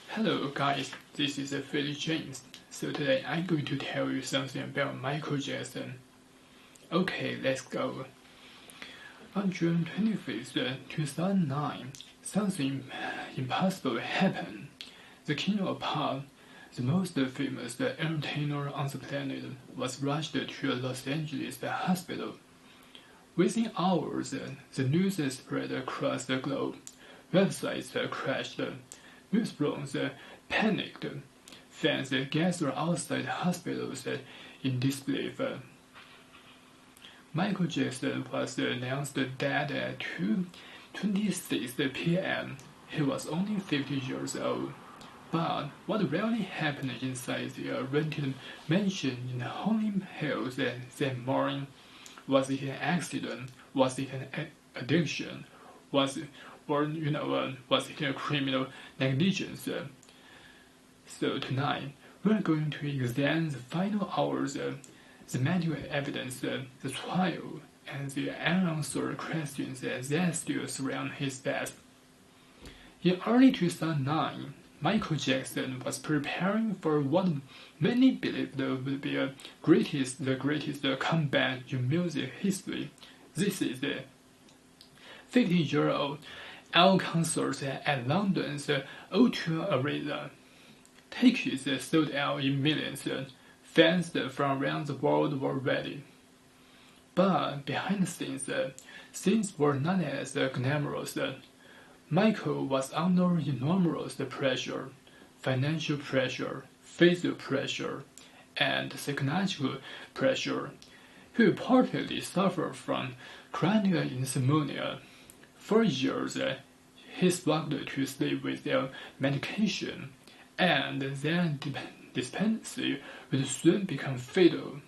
Hello guys, this is Philly James. So today I'm going to tell you something about Michael Jackson. Okay, let's go. On June 25th, 2009, something impossible happened. The king of pop, the most famous entertainer on the planet, was rushed to a Los Angeles hospital. Within hours, the news spread across the globe. Websites crashed. Newsrooms panicked. Fans gathered outside hospitals in disbelief. Michael Jackson was announced dead at 2:26 p.m. He was only 50 years old. But what really happened inside the rented mansion in Hollywood Hills that morning? Was it an accident? Was it an addiction? Was it a criminal negligence? So tonight, we're going to examine the final hours, the medical evidence, the trial, and the unanswered questions that still surround his death. In early 2009, Michael Jackson was preparing for what many believed would be the greatest comeback in music history. This is the 50-year-old Al concert at London's O2 Arena. Tickets sold out in millions. Fans from around the world were ready. But behind the scenes, things were not as glamorous. Michael was under enormous pressure, financial pressure, physical pressure, and psychological pressure. He reportedly suffered from chronic insomnia. For years, he struggled to sleep without medication, and that dependency would soon become fatal.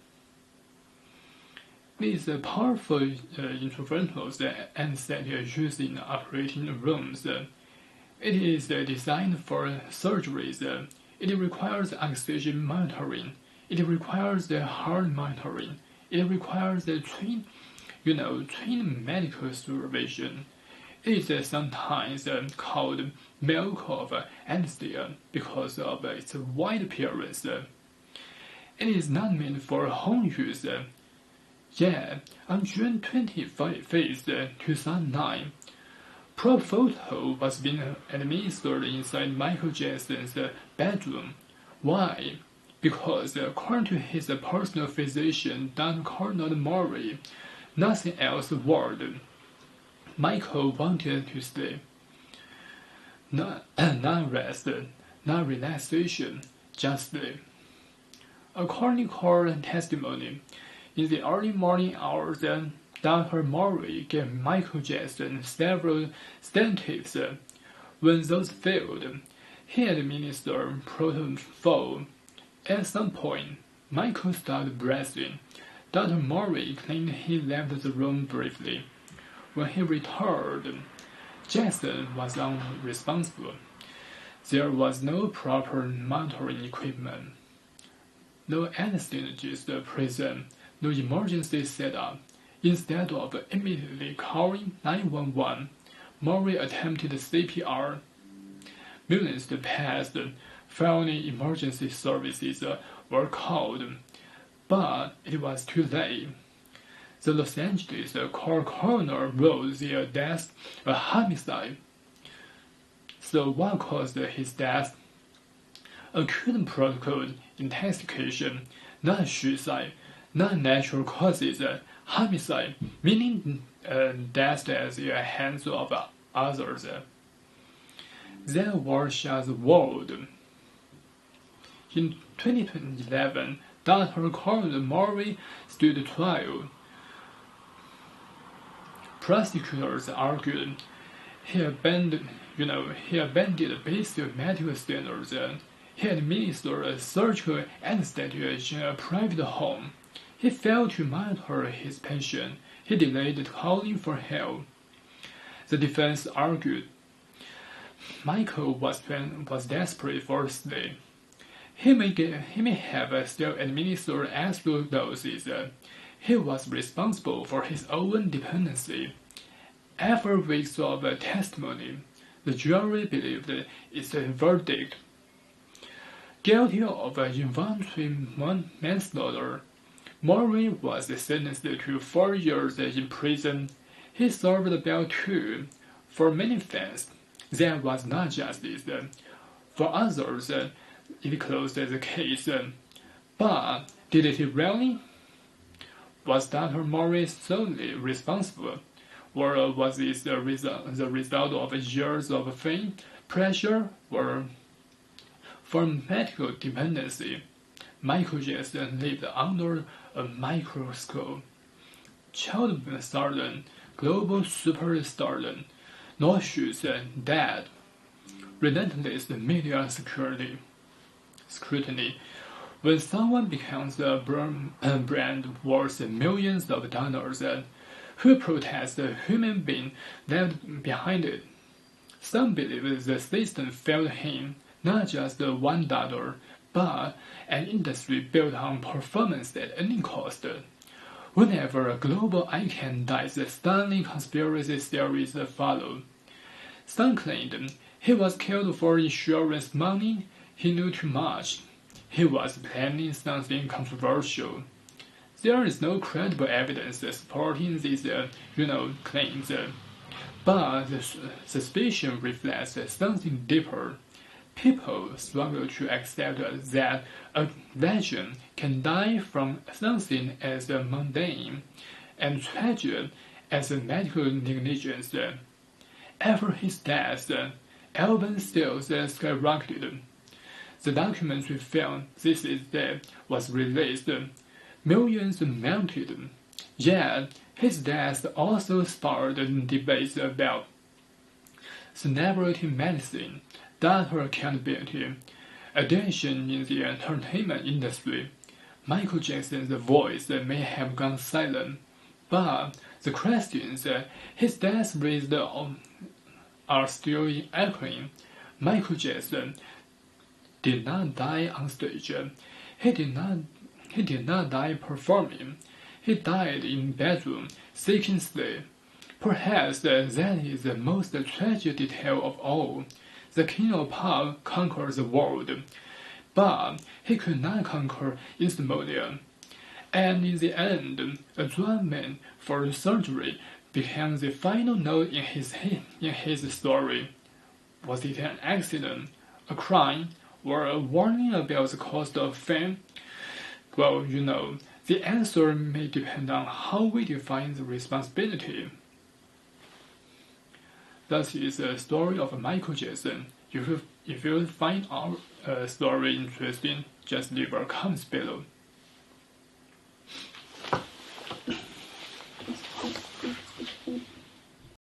These powerful interventions anesthesia used in operating rooms. It is designed for surgeries. It requires oxygen monitoring. It requires heart monitoring. It requires trained medical supervision. It is sometimes called milk of anesthesia because of its wide appearance. It is not meant for home use. Yet, on June 25th, 2009, Propofol was being administered inside Michael Jackson's bedroom. Why? Because, according to his personal physician, Dr. Cornell Murray, nothing else worked. Michael wanted to sleep. Not rest, not relaxation, just sleep. According to court testimony, in the early morning hours, Dr. Murray gave Michael Jackson several sedatives. When those failed, he administered Propofol. At some point, Michael stopped breathing. Dr. Murray claimed he left the room briefly. When he returned, Jackson was unresponsive. There was no proper monitoring equipment, no anesthesiologist present, no emergency setup. Instead of immediately calling 911, Murray attempted CPR. Minutes passed. Finally, emergency services were called, but it was too late. The Los Angeles court coroner ruled their death a homicide. So what caused his death? Acute protocol intoxication, not suicide, not natural causes, homicide, meaning death at the hands of others. That word shocked the world. In 2011, Dr. Cornell Murray stood trial. Prosecutors argued he abandoned basic medical standards. He administered a surgical anesthesia in a private home. He failed to monitor his patient. He delayed calling for help. The defense argued Michael was desperate for sleep. He may have still administered extra doses. He was responsible for his own dependency. After weeks of testimony, the jury believed its verdict. Guilty of involuntary manslaughter, Murray was sentenced to 4 years in prison. He served bail too. For many fans, that was not justice. For others, it closed the case. But did it really? Was Dr. Murray solely responsible? Or was this the result of years of fame, pressure, or pharmaceutical dependency? Michael Jackson lived under a microscope. Child stardom, global superstardom, nauseous and dead. Relentless media scrutiny. When someone becomes a brand worth millions of dollars, who protests the human being left behind it? Some believe the system failed him, not just $1, but an industry built on performance at any cost. Whenever a global icon dies, stunning conspiracy theories follow. Some claimed he was killed for insurance money, he knew too much, he was planning something controversial. There is no credible evidence supporting these claims, but the suspicion reflects something deeper. People struggle to accept that a legend can die from something as mundane and tragic as medical negligence. After his death, album sales skyrocketed. The documentary film "This Is That" was released. Millions mounted. Yet, his death also sparked debates about celebrity medicine, data accountability, addiction in the entertainment industry. Michael Jackson's voice may have gone silent, but the questions his death raised are still echoing. Michael Jackson did not die on stage. He did not die performing. He died in bedroom, seeking sleep. Perhaps that is the most tragic detail of all. The king of pop conquered the world, but he could not conquer insomnia. And in the end, a drug man for surgery became the final note in his story. Was it an accident, a crime, or a warning about the cost of fame? Well, the answer may depend on how we define the responsibility. That is the story of Michael Jackson. If you find our story interesting, just leave a comment below.